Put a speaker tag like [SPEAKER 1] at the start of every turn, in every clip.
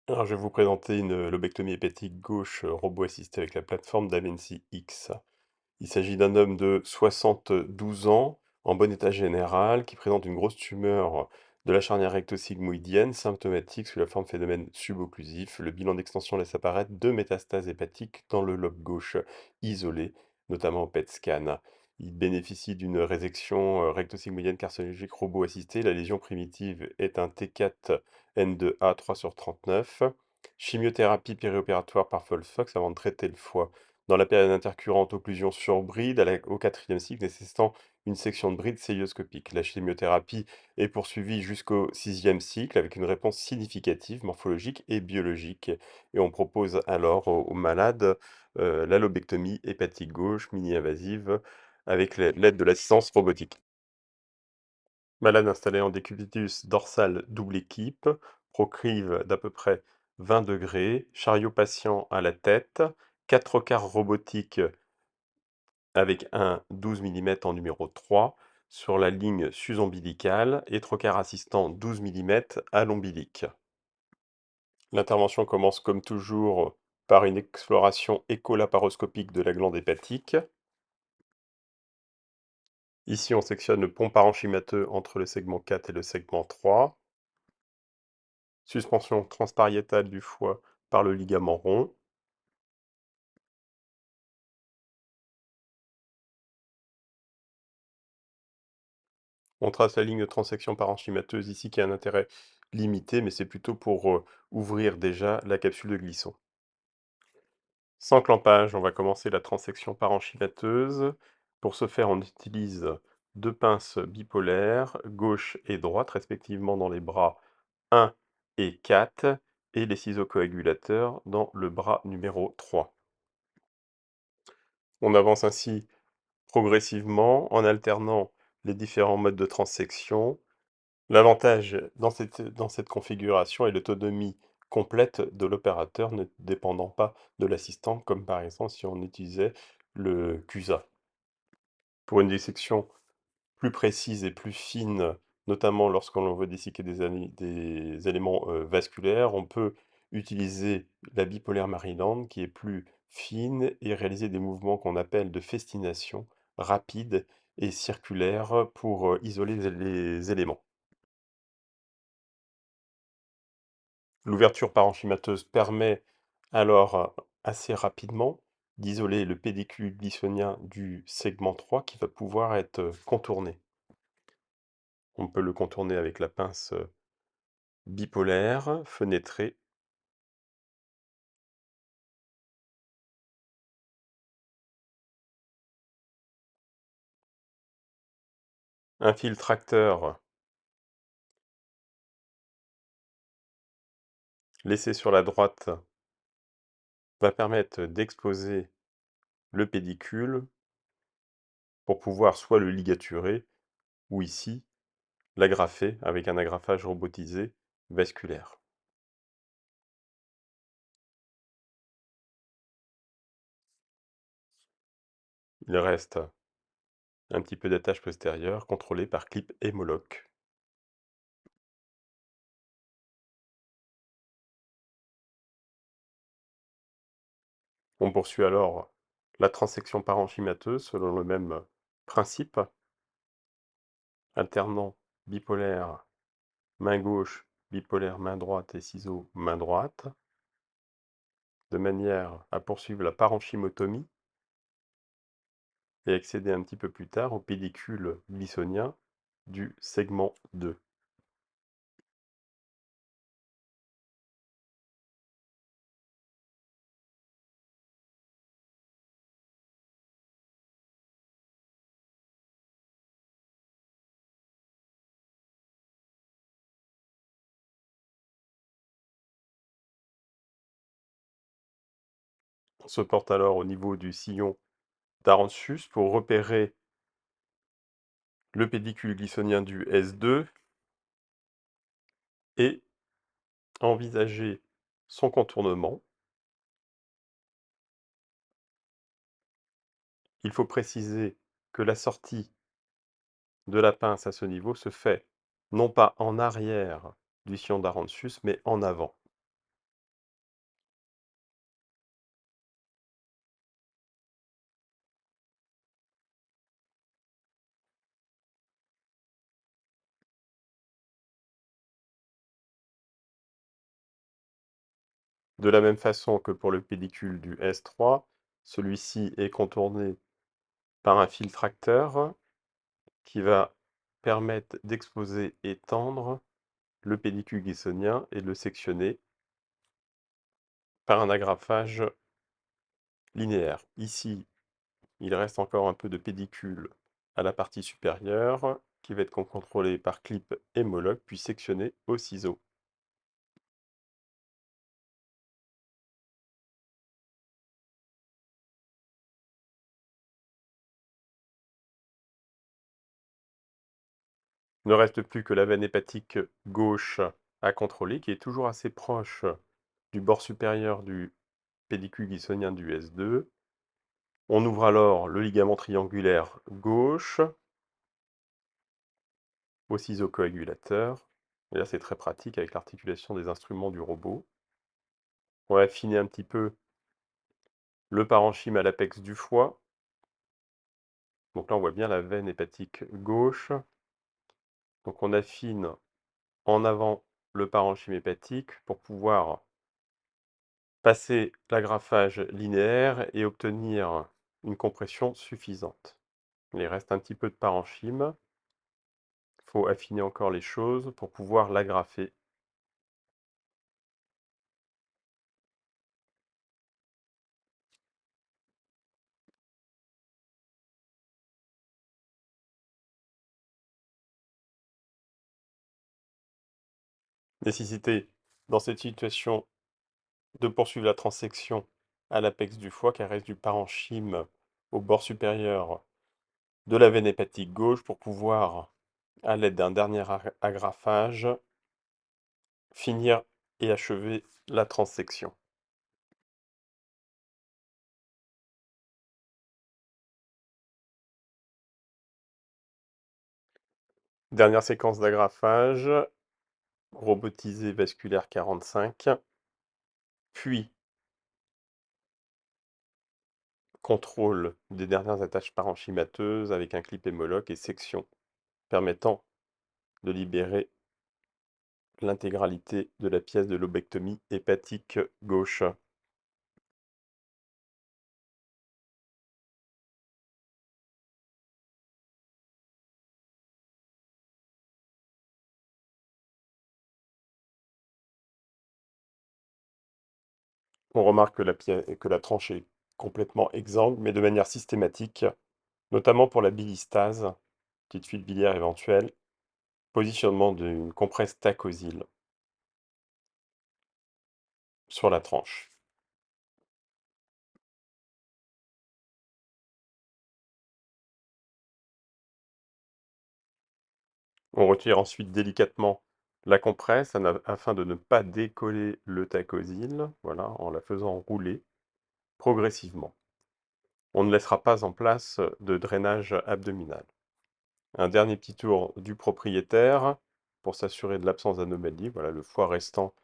[SPEAKER 1] Alors, je vais vous présenter une lobectomie hépatique gauche robot assisté avec la plateforme Davinci X. Il s'agit d'un homme de 72 ans, en bon état général, qui présente une grosse tumeur de la charnière recto-sigmoïdienne, symptomatique sous la forme phénomène subocclusif. Le bilan d'extension laisse apparaître deux métastases hépatiques dans le lobe gauche, isolées, notamment au PET scan. Il bénéficie d'une résection recto-sigmoïdienne carcinologique robot assistée. La lésion primitive est un T4N2A 3 sur 39. Chimiothérapie périopératoire par Folfox avant de traiter le foie. Dans la période intercurrente, occlusion sur bride au quatrième cycle nécessitant une section de bride célioscopique. La chimiothérapie est poursuivie jusqu'au sixième cycle avec une réponse significative, morphologique et biologique. Et on propose alors aux malades la lobectomie hépatique gauche mini-invasive avec l'aide de l'assistance robotique. Malade installé en décubitus dorsal double équipe, proclive d'à peu près 20 degrés, chariot patient à la tête, 4 trocars robotiques avec un 12 mm en numéro 3 sur la ligne sus-ombilicale et trocar assistant 12 mm à l'ombilic. L'intervention commence comme toujours par une exploration écholaparoscopique de la glande hépatique. Ici, on sectionne le pont parenchymateux entre le segment 4 et le segment 3. Suspension transpariétale du foie par le ligament rond. On trace la ligne de transection parenchymateuse ici qui a un intérêt limité, mais c'est plutôt pour ouvrir déjà la capsule de Glisson. Sans clampage, on va commencer la transection parenchymateuse. Pour ce faire, on utilise deux pinces bipolaires, gauche et droite, respectivement dans les bras 1 et 4, et les ciseaux coagulateurs dans le bras numéro 3. On avance ainsi progressivement en alternant les différents modes de transection. L'avantage dans cette configuration est l'autonomie complète de l'opérateur ne dépendant pas de l'assistant, comme par exemple si on utilisait le CUSA. Pour une dissection plus précise et plus fine, notamment lorsqu'on veut disséquer des éléments vasculaires, on peut utiliser la bipolaire Maryland qui est plus fine et réaliser des mouvements qu'on appelle de festination rapide et circulaire pour isoler les éléments. L'ouverture parenchymateuse permet alors assez rapidement d'isoler le pédicule glissonien du segment 3 qui va pouvoir être contourné. On peut le contourner avec la pince bipolaire, fenêtrée. Un fil tracteur laissé sur la droite va permettre d'exposer le pédicule pour pouvoir soit le ligaturer ou ici l'agrafer avec un agrafage robotisé vasculaire. Il reste un petit peu d'attache postérieure contrôlée par clip hémoloc. On poursuit alors la transection parenchymateuse selon le même principe, alternant bipolaire main gauche, bipolaire main droite et ciseaux main droite, de manière à poursuivre la parenchymotomie et accéder un petit peu plus tard au pédicule glissonien du segment 2. On se porte alors au niveau du sillon d'Arentius pour repérer le pédicule glissonien du S2 et envisager son contournement. Il faut préciser que la sortie de la pince à ce niveau se fait non pas en arrière du sillon d'Arentius, mais en avant. De la même façon que pour le pédicule du S3, celui-ci est contourné par un filtracteur qui va permettre d'exposer et tendre le pédicule guissonien et de le sectionner par un agrafage linéaire. Ici, il reste encore un peu de pédicule à la partie supérieure qui va être contrôlé par clip hémologue puis sectionné au ciseau. Il ne reste plus que la veine hépatique gauche à contrôler qui est toujours assez proche du bord supérieur du pédicule guissonien du S2. On ouvre alors le ligament triangulaire gauche au ciseau coagulateur. Et là, c'est très pratique avec l'articulation des instruments du robot. On va affiner un petit peu le parenchyme à l'apex du foie. Donc là, on voit bien la veine hépatique gauche. Donc on affine en avant le parenchyme hépatique pour pouvoir passer l'agrafage linéaire et obtenir une compression suffisante. Il reste un petit peu de parenchyme. Il faut affiner encore les choses pour pouvoir l'agrafer. Nécessité dans cette situation de poursuivre la transection à l'apex du foie car reste du parenchyme au bord supérieur de la veine hépatique gauche pour pouvoir, à l'aide d'un dernier agrafage, finir et achever la transection. Dernière séquence d'agrafage, robotisé vasculaire 45, puis contrôle des dernières attaches parenchymateuses avec un clip hémologue et section permettant de libérer l'intégralité de la pièce de lobectomie hépatique gauche. On remarque que la tranche est complètement exsangue, mais de manière systématique, notamment pour la bilystase, petite fuite biliaire éventuelle, positionnement d'une compresse tacosile sur la tranche. On retire ensuite délicatement la compresse afin de ne pas décoller le tacosile, voilà, en la faisant rouler progressivement. On ne laissera pas en place de drainage abdominal. Un dernier petit tour du propriétaire pour s'assurer de l'absence d'anomalie. Voilà, le foie restant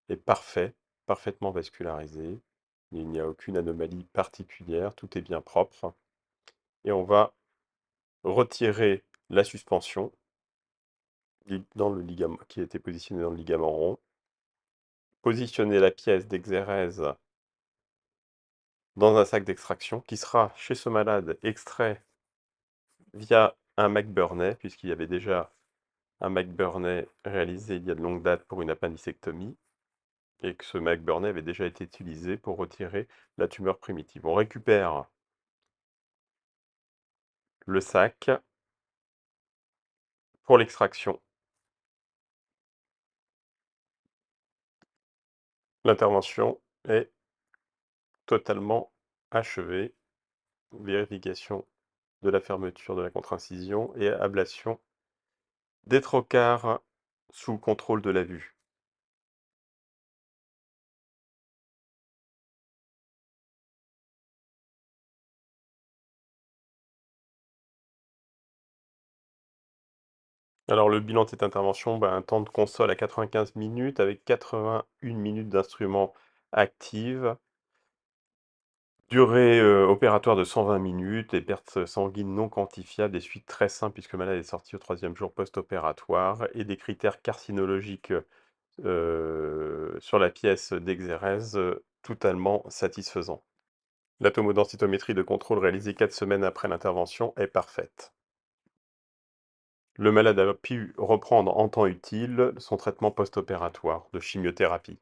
[SPEAKER 1] est parfait, parfaitement vascularisé. Il n'y a aucune anomalie particulière, tout est bien propre. Et on va retirer la suspension dans le ligament, qui était positionnée dans le ligament rond. Positionner la pièce d'exérèse dans un sac d'extraction qui sera, chez ce malade, extrait via un McBurney, puisqu'il y avait déjà un McBurney réalisé il y a de longue date pour une appendicectomie, et que ce McBurney avait déjà été utilisé pour retirer la tumeur primitive. On récupère le sac pour l'extraction. L'intervention est totalement achevée. Vérification de la fermeture de la contre-incision et ablation des trocars sous contrôle de la vue. Alors le bilan de cette intervention, un temps de console à 95 minutes avec 81 minutes d'instrument active. Durée opératoire de 120 minutes et pertes sanguines non quantifiables, des suites très simples puisque le malade est sorti au troisième jour post-opératoire et des critères carcinologiques sur la pièce d'exérèse, totalement satisfaisant. La tomodensitométrie de contrôle réalisée 4 semaines après l'intervention est parfaite. Le malade a pu reprendre en temps utile son traitement post-opératoire de chimiothérapie.